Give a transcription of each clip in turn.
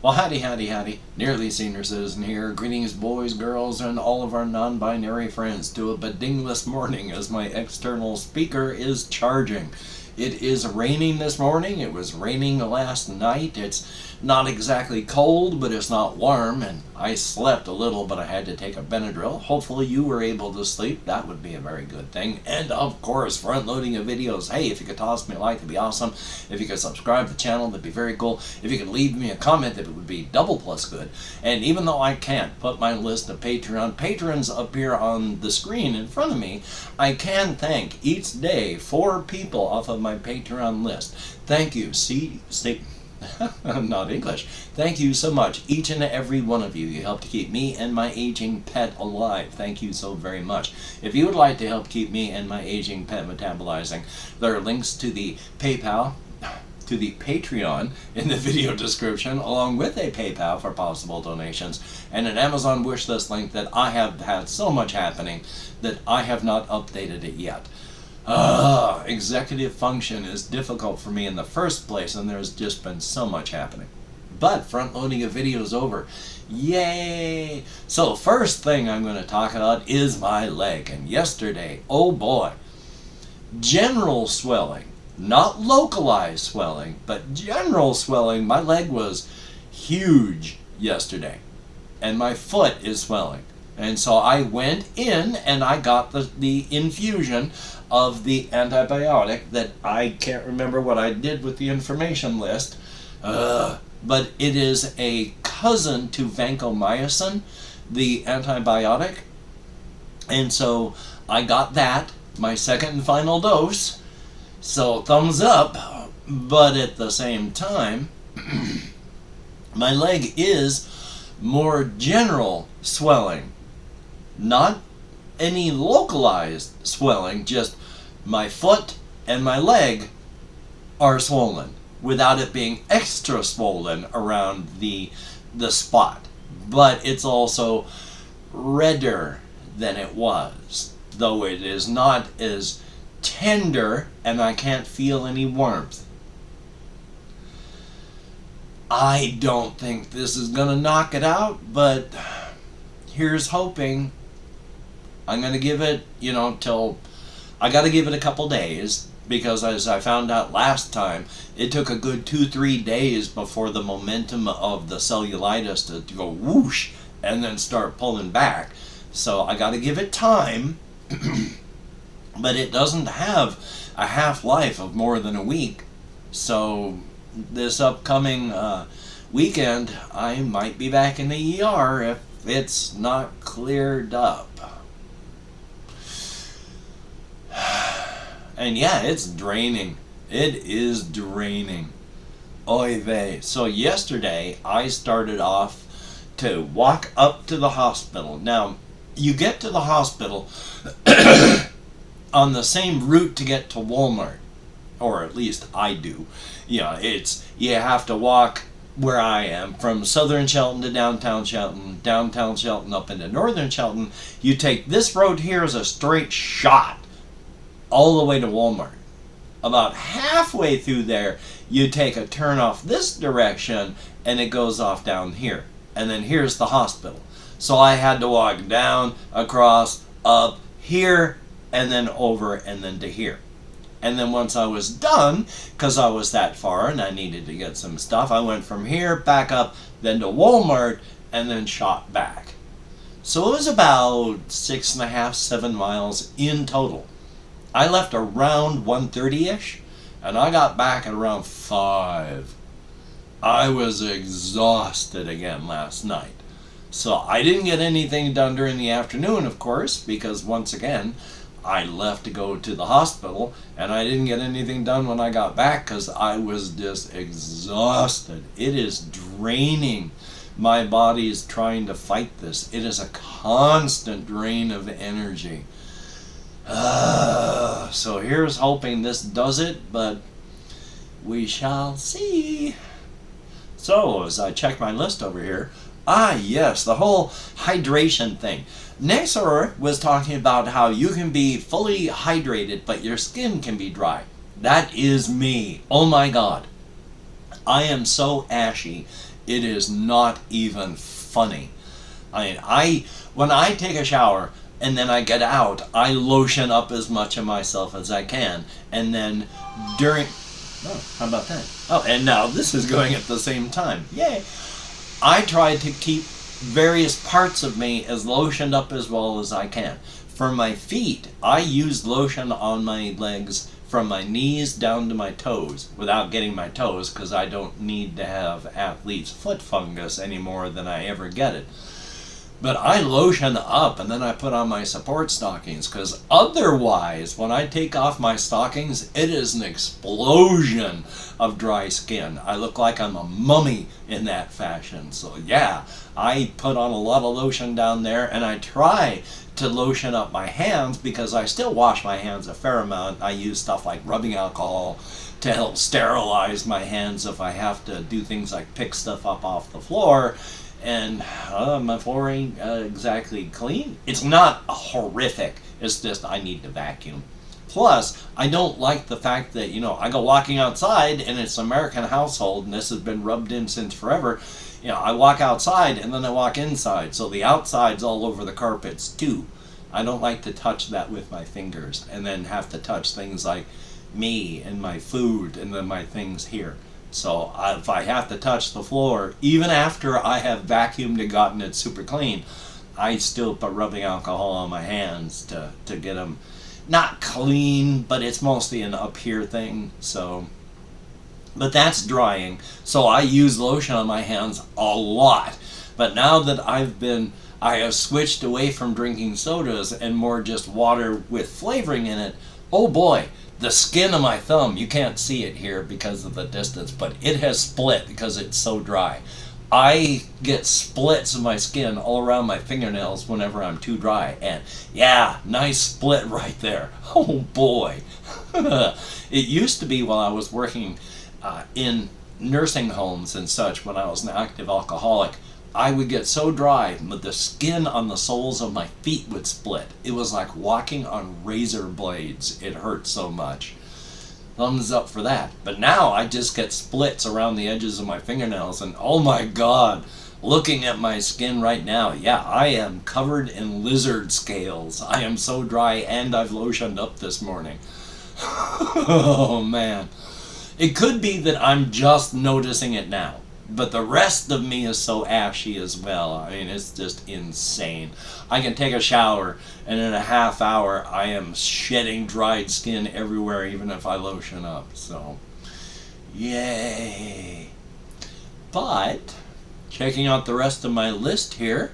Well, howdy, howdy, howdy. Nearly senior citizen here. Greetings, boys, girls, and all of our non-binary friends to a bedingless morning as my external speaker is charging. It is raining this morning. It was raining last night. It's not exactly cold, but it's not warm, and I slept a little, but I had to take a Benadryl. Hopefully you were able to sleep. That would be a very good thing. And of course, front-loading of videos. Hey, if you could toss me a like, that'd be awesome. If you could subscribe to the channel, that'd be very cool. If you could leave me a comment, that would be double plus good. And even though I can't put my list of Patreon patrons up here on the screen in front of me, I can thank each day 4 people off of my Patreon list. Thank you. I'm not English. Thank you so much, each and every one of you. You help to keep me and my aging pet alive. Thank you so very much. If you would like to help keep me and my aging pet metabolizing, there are links to the PayPal, to the Patreon in the video description, along with a PayPal for possible donations, and an Amazon wishlist link that I have had so much happening that I have not updated it yet. Executive function is difficult for me in the first place, and there's just been so much happening. But front-loading a video is over. Yay! So first thing I'm going to talk about is my leg. And yesterday, oh boy, general swelling. Not localized swelling, but general swelling. My leg was huge yesterday, and my foot is swelling. And so I went in and I got the infusion of the antibiotic that I can't remember what I did with the information list, but it is a cousin to vancomycin, the antibiotic. And so I got that, my second and final dose. So thumbs up, but at the same time, my leg is more general swelling. Not any localized swelling, just my foot and my leg are swollen without it being extra swollen around the spot. But it's also redder than it was, though it is not as tender and I can't feel any warmth. I don't think this is gonna knock it out, but here's hoping. I'm going to give it, I got to give it a couple days, because as I found out last time, it took a good 2-3 days before the momentum of the cellulitis to go whoosh and then start pulling back. So I got to give it time, but it doesn't have a half-life of more than a week. So this upcoming weekend, I might be back in the ER if it's not cleared up. And yeah, it's draining. It is draining. Oy vey. So yesterday, I started off to walk up to the hospital. Now, you get to the hospital on the same route to get to Walmart. Or at least I do. Yeah, you have to walk where I am, from southern Shelton to downtown Shelton up into northern Shelton. You take this road here as a straight shot all the way to Walmart. About halfway through there, you take a turn off this direction and it goes off down here. And then here's the hospital. So I had to walk down, across, up, here, and then over, and then to here. And then once I was done, because I was that far and I needed to get some stuff, I went from here, back up, then to Walmart, and then shot back. So it was about 6.5, 7 miles in total. I left around 1:30-ish, and I got back at around 5. I was exhausted again last night. So I didn't get anything done during the afternoon, of course, because once again, I left to go to the hospital, and I didn't get anything done when I got back because I was just exhausted. It is draining. My body is trying to fight this. It is a constant drain of energy. So here's hoping this does it, but we shall see. So as I check my list over here, yes, the whole hydration thing. Nexor was talking about how you can be fully hydrated, but your skin can be dry. That is me. Oh my God. I am so ashy, it is not even funny. When I take a shower and then I get out, I lotion up as much of myself as I can, and then during, oh, how about that? Oh, and now this is going at the same time. Yay! I try to keep various parts of me as lotioned up as well as I can. For my feet, I use lotion on my legs from my knees down to my toes without getting my toes, because I don't need to have athlete's foot fungus any more than I ever get it. But I lotion up and then I put on my support stockings, because otherwise, when I take off my stockings, it is an explosion of dry skin. I look like I'm a mummy in that fashion. So yeah, I put on a lot of lotion down there, and I try to lotion up my hands because I still wash my hands a fair amount. I use stuff like rubbing alcohol to help sterilize my hands if I have to do things like pick stuff up off the floor. And my floor ain't exactly clean. It's not horrific. It's just I need to vacuum. Plus, I don't like the fact that, I go walking outside and it's an American household and this has been rubbed in since forever. I walk outside and then I walk inside. So the outside's all over the carpets too. I don't like to touch that with my fingers and then have to touch things like me and my food and then my things here. So if I have to touch the floor, even after I have vacuumed and gotten it super clean, I still put rubbing alcohol on my hands to get them not clean, but it's mostly an up here thing. So, but that's drying. So I use lotion on my hands a lot. But now that I have switched away from drinking sodas and more just water with flavoring in it, oh boy. The skin of my thumb, you can't see it here because of the distance, but it has split because it's so dry. I get splits of my skin all around my fingernails whenever I'm too dry. And yeah, nice split right there. Oh boy. It used to be while I was working in nursing homes and such, when I was an active alcoholic, I would get so dry, but the skin on the soles of my feet would split. It was like walking on razor blades. It hurt so much. Thumbs up for that. But now I just get splits around the edges of my fingernails, and oh my God, looking at my skin right now, yeah, I am covered in lizard scales. I am so dry, and I've lotioned up this morning. Oh man. It could be that I'm just noticing it now. But the rest of me is so ashy as well. I mean, it's just insane. I can take a shower, and in a half hour, I am shedding dried skin everywhere, even if I lotion up. So, yay. But, checking out the rest of my list here,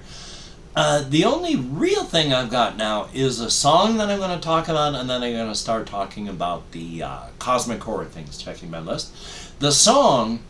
the only real thing I've got now is a song that I'm going to talk about, and then I'm going to start talking about the cosmic horror things, checking my list. The song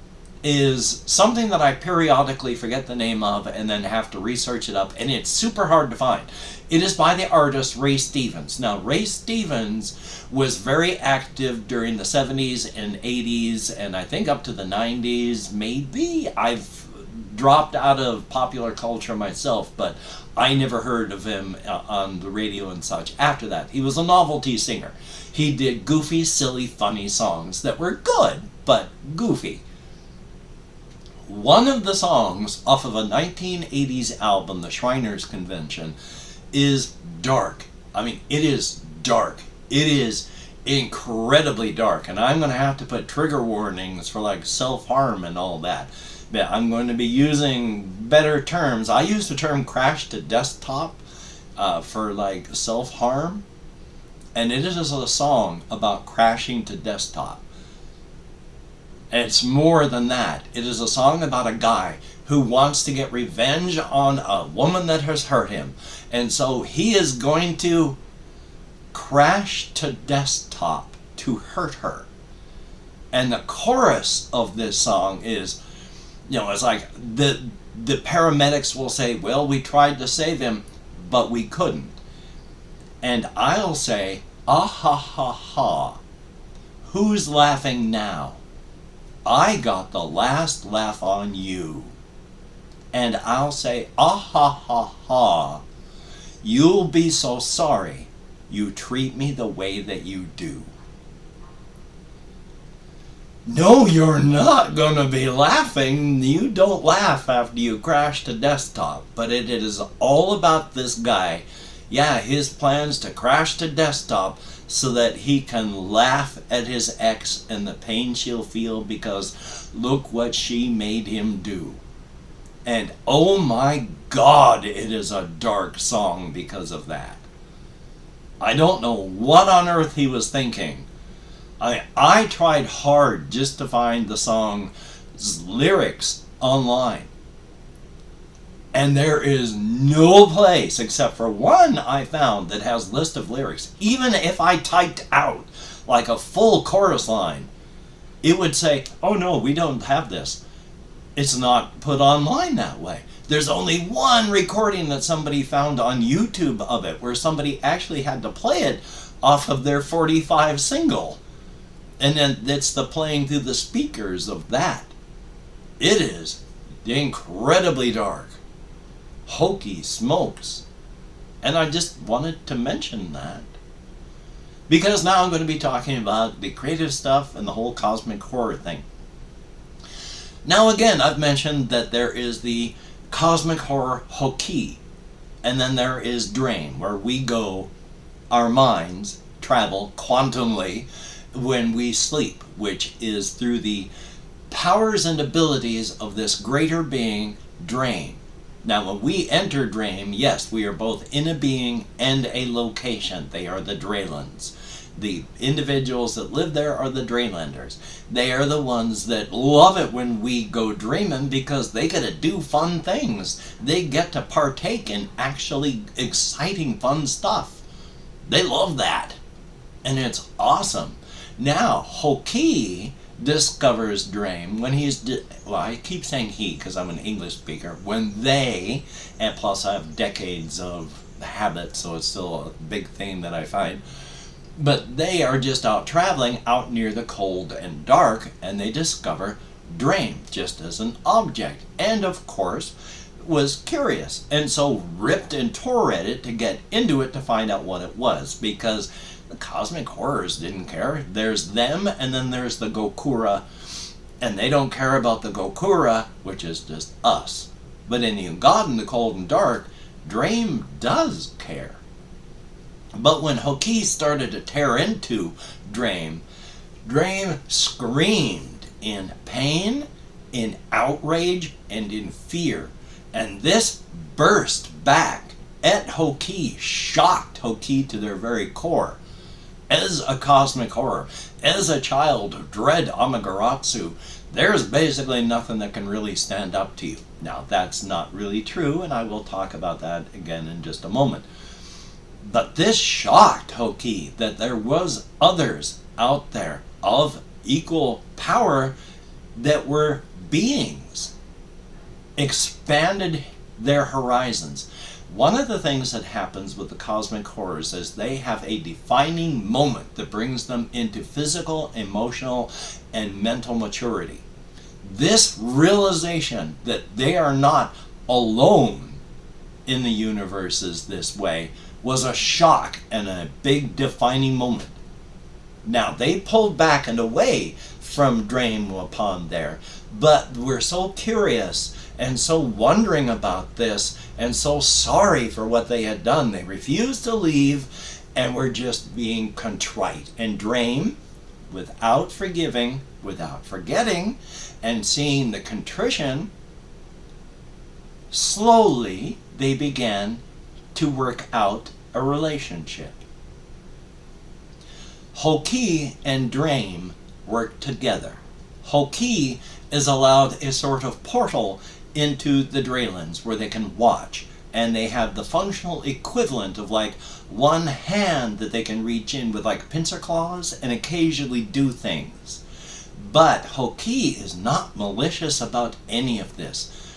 is something that I periodically forget the name of and then have to research it up, and it's super hard to find. It is by the artist Ray Stevens. Now, Ray Stevens was very active during the 70s and 80s, and I think up to the 90s, maybe. I've dropped out of popular culture myself, but I never heard of him on the radio and such after that. He was a novelty singer. He did goofy, silly, funny songs that were good, but goofy. One of the songs off of a 1980s album, the Shriners Convention, is dark. I mean, it is dark. It is incredibly dark. And I'm going to have to put trigger warnings for like self-harm and all that. But I'm going to be using better terms. I use the term crash to desktop for like self-harm. And it is a song about crashing to desktop. It's more than that. It is a song about a guy who wants to get revenge on a woman that has hurt him. And so he is going to crash to desktop to hurt her. And the chorus of this song is, it's like the paramedics will say, well, we tried to save him, but we couldn't. And I'll say, ah ha ha ha. Who's laughing now? I got the last laugh on you. And I'll say, ah ha ha ha. You'll be so sorry you treat me the way that you do. No, you're not going to be laughing. You don't laugh after you crash to desktop. But it is all about this guy. Yeah, his plans to crash to desktop so that he can laugh at his ex and the pain she'll feel because look what she made him do. And oh my God, it is a dark song because of that. I don't know what on earth he was thinking. I tried hard just to find the song's lyrics online. And there is no place except for one I found that has a list of lyrics. Even if I typed out like a full chorus line, it would say, oh no, we don't have this. It's not put online that way. There's only one recording that somebody found on YouTube of it where somebody actually had to play it off of their 45 single. And then it's the playing through the speakers of that. It is incredibly dark. Hokey smokes. And I just wanted to mention that. Because now I'm going to be talking about the creative stuff and the whole cosmic horror thing. Now again, I've mentioned that there is the cosmic horror hokey. And then there is drain, where we go, our minds travel quantumly when we sleep, which is through the powers and abilities of this greater being, Drain. Now, when we enter Drain, yes, we are both in a being and a location. They are the Draylands. The individuals that live there are the Draylanders. They are the ones that love it when we go dreaming because they get to do fun things. They get to partake in actually exciting, fun stuff. They love that. And it's awesome. Now, Hokey discovers Drain when well, I keep saying he because I'm an English speaker, when they, and plus I have decades of habit, so it's still a big thing that I find, but they are just out traveling out near the cold and dark, and they discover Drain just as an object, and of course was curious, and so ripped and tore at it to get into it to find out what it was, because the cosmic horrors didn't care. There's them, and then there's the Gokura, and they don't care about the Gokura, which is just us. But in the God in the Cold and Dark, Drain does care. But when Hokey started to tear into Drain, Drain screamed in pain, in outrage, and in fear. And this burst back at Hokey, shocked Hokey to their very core. As a cosmic horror, as a child of dread Amaterasu, there's basically nothing that can really stand up to you. Now, that's not really true, and I will talk about that again in just a moment. But this shocked Hokey that there was others out there of equal power that were beings, expanded their horizons. One of the things that happens with the cosmic horrors is they have a defining moment that brings them into physical, emotional, and mental maturity. This realization that they are not alone in the universes this way was a shock and a big defining moment. Now, they pulled back and away from Drain upon there, but we're so curious and so wondering about this and so sorry for what they had done. They refused to leave and were just being contrite. And Drain, without forgiving, without forgetting, and seeing the contrition, slowly they began to work out a relationship. Hokey and Drain work together. Hokey is allowed a sort of portal into the Draylands where they can watch, and they have the functional equivalent of like one hand that they can reach in with like pincer claws and occasionally do things. But Hokey is not malicious about any of this.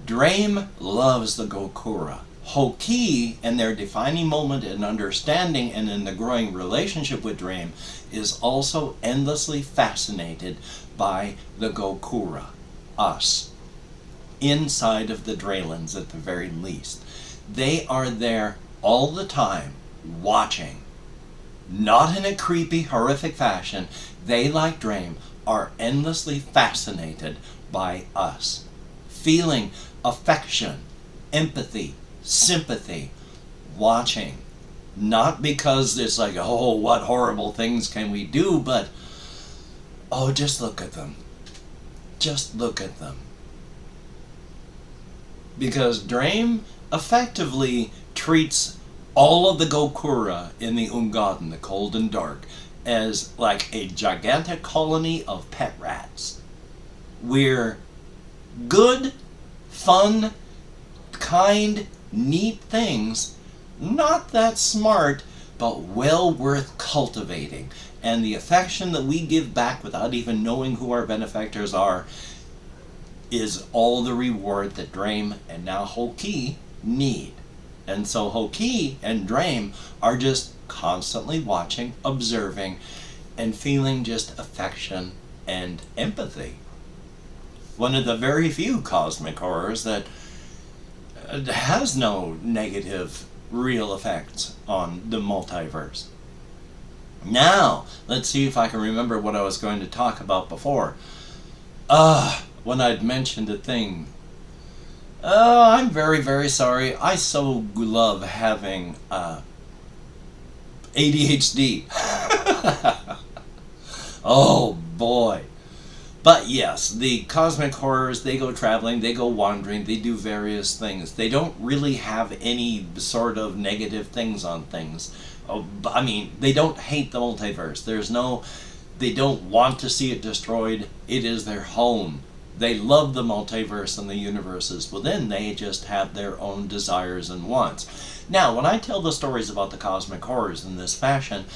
Drain loves the Gokura. Hokey, in their defining moment in understanding and in the growing relationship with Drain, is also endlessly fascinated by the Gokura, us, inside of the Draylands at the very least. They are there all the time, watching. not in a creepy, horrific fashion. They, like Drame, are endlessly fascinated by us, feeling affection, empathy, sympathy, watching. Not because it's like, oh, what horrible things can we do, but, oh, just look at them. Just look at them. Because Drame effectively treats all of the Gokura in the Ungaden, the cold and dark, as like a gigantic colony of pet rats. We're good, fun, kind, neat things, not that smart, but well worth cultivating. And the affection that we give back without even knowing who our benefactors are is all the reward that Drame and now Hoki need. And so Hoki and Drame are just constantly watching, observing, and feeling just affection and empathy. One of the very few cosmic horrors that has no negative real effects on the multiverse. Now, let's see if I can remember what I was going to talk about before. When I'd mentioned a thing. I'm very, very sorry. I so love having ADHD. Oh boy. But yes, the cosmic horrors, they go traveling, they go wandering, they do various things. They don't really have any sort of negative things on things. I mean, they don't hate the multiverse. They don't want to see it destroyed. It is their home. They love the multiverse and the universes within. They just have their own desires and wants. Now, when I tell the stories about the cosmic horrors in this fashion,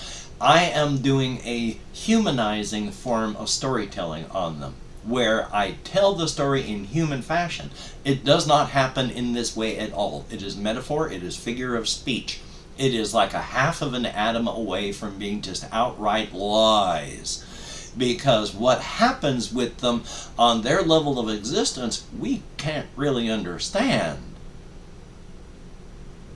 I am doing a humanizing form of storytelling on them, where I tell the story in human fashion. It does not happen in this way at all. It is metaphor, it is figure of speech. It is like a half of an atom away from being just outright lies. Because what happens with them on their level of existence, we can't really understand.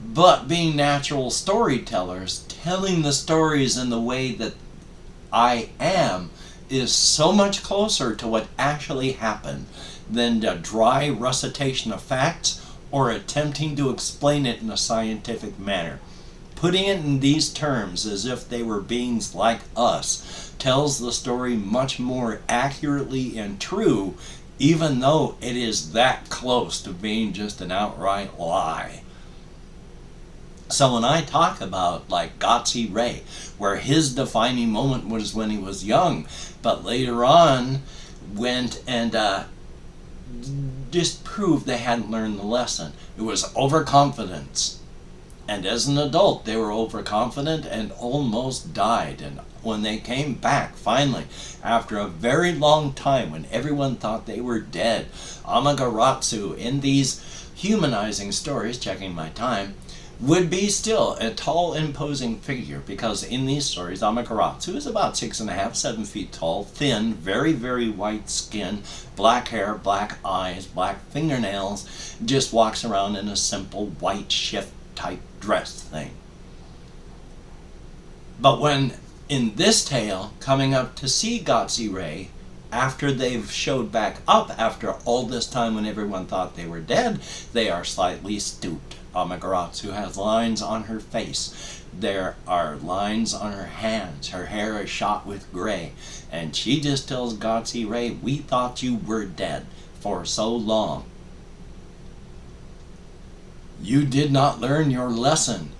But being natural storytellers, telling the stories in the way that I am, is so much closer to what actually happened than a dry recitation of facts or attempting to explain it in a scientific manner. Putting it in these terms as if they were beings like us tells the story much more accurately and true, even though it is that close to being just an outright lie. So when I talk about like Gotzi Ray, where his defining moment was when he was young, but later on went and just proved they hadn't learned the lesson. It was overconfidence. And as an adult, they were overconfident and almost died. And when they came back, finally, after a very long time when everyone thought they were dead, Amaterasu, in these humanizing stories, checking my time, would be still a tall, imposing figure, because in these stories, Amaterasu is about 6.5, 7 feet tall, thin, very, very white skin, black hair, black eyes, black fingernails, just walks around in a simple white shift type dress thing. But when in this tale, coming up to see Gotzi Ray, after they've showed back up after all this time when everyone thought they were dead, they are slightly stooped. Amaterasu has lines on her face. There are lines on her hands. Her hair is shot with gray. And she just tells Gotzi Ray, "We thought you were dead for so long. You did not learn your lesson.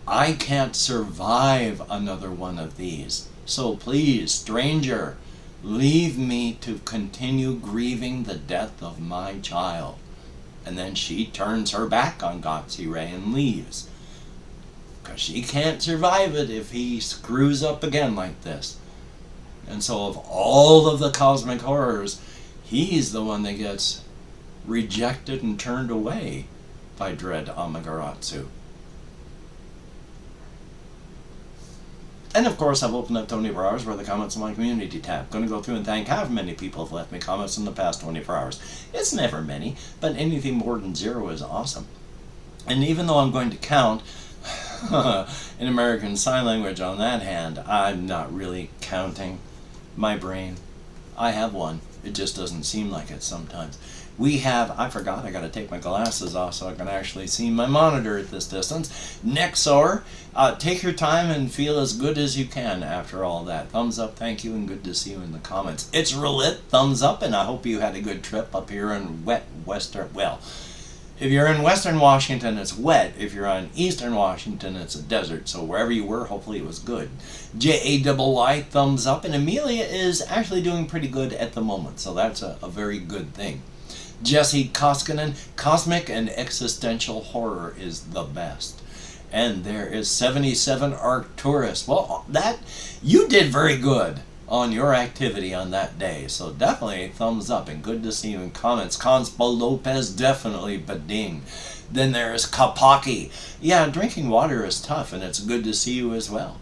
I can't survive another one of these. So please, stranger, leave me to continue grieving the death of my child." And then she turns her back on Gotzi Ray and leaves. Because she can't survive it if he screws up again like this. And so of all of the cosmic horrors, he's the one that gets rejected and turned away by dread Amaterasu. And of course, I've opened up 24 hours for the comments on my community tab. Going to go through and thank how many people have left me comments in the past 24 hours. It's never many, but anything more than 0 is awesome. And even though I'm going to count, in American Sign Language on that hand, I'm not really counting my brain. I have one. It just doesn't seem like it sometimes. We have, I forgot, I gotta take my glasses off so I can actually see my monitor at this distance. Neck sore. Take your time and feel as good as you can after all that. Thumbs up, thank you, and good to see you in the comments. It's Relit, thumbs up, and I hope you had a good trip up here in wet western, well, if you're in western Washington, it's wet. If you're on eastern Washington, it's a desert. So wherever you were, hopefully it was good. JAYY, thumbs up. And Amelia is actually doing pretty good at the moment. So that's a very good thing. Jesse Koskinen, Cosmic and Existential Horror is the best. And there is 77 Arcturus. Well, that, you did very good on your activity on that day, so definitely thumbs up and good to see you in comments. Conspo Lopez, definitely bading. Then there's Kapaki. Yeah, drinking water is tough, and it's good to see you as well.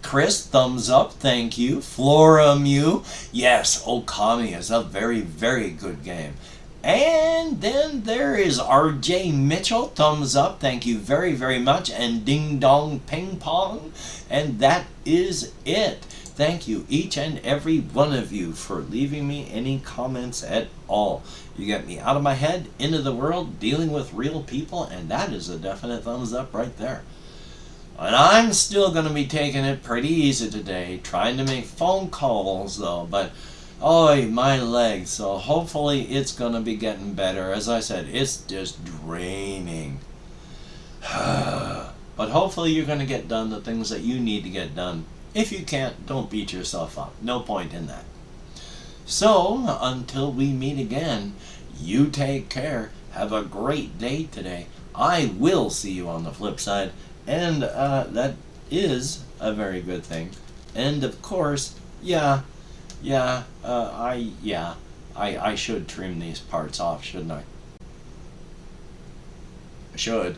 Chris, thumbs up, thank you. Flora Mew, yes, Okami is a very, very good game. And then there is RJ Mitchell, thumbs up, thank you very, very much. And Ding Dong Ping Pong, and that is it. Thank you, each and every one of you, for leaving me any comments at all. You get me out of my head, into the world, dealing with real people, and that is a definite thumbs up right there. And I'm still going to be taking it pretty easy today, trying to make phone calls though, but oh, my legs, so hopefully it's going to be getting better. As I said, it's just draining. But hopefully you're going to get done the things that you need to get done. If you can't, don't beat yourself up. No point in that. So, until we meet again, you take care. Have a great day today. I will see you on the flip side. And that is a very good thing. And of course, I should trim these parts off, shouldn't I? I should.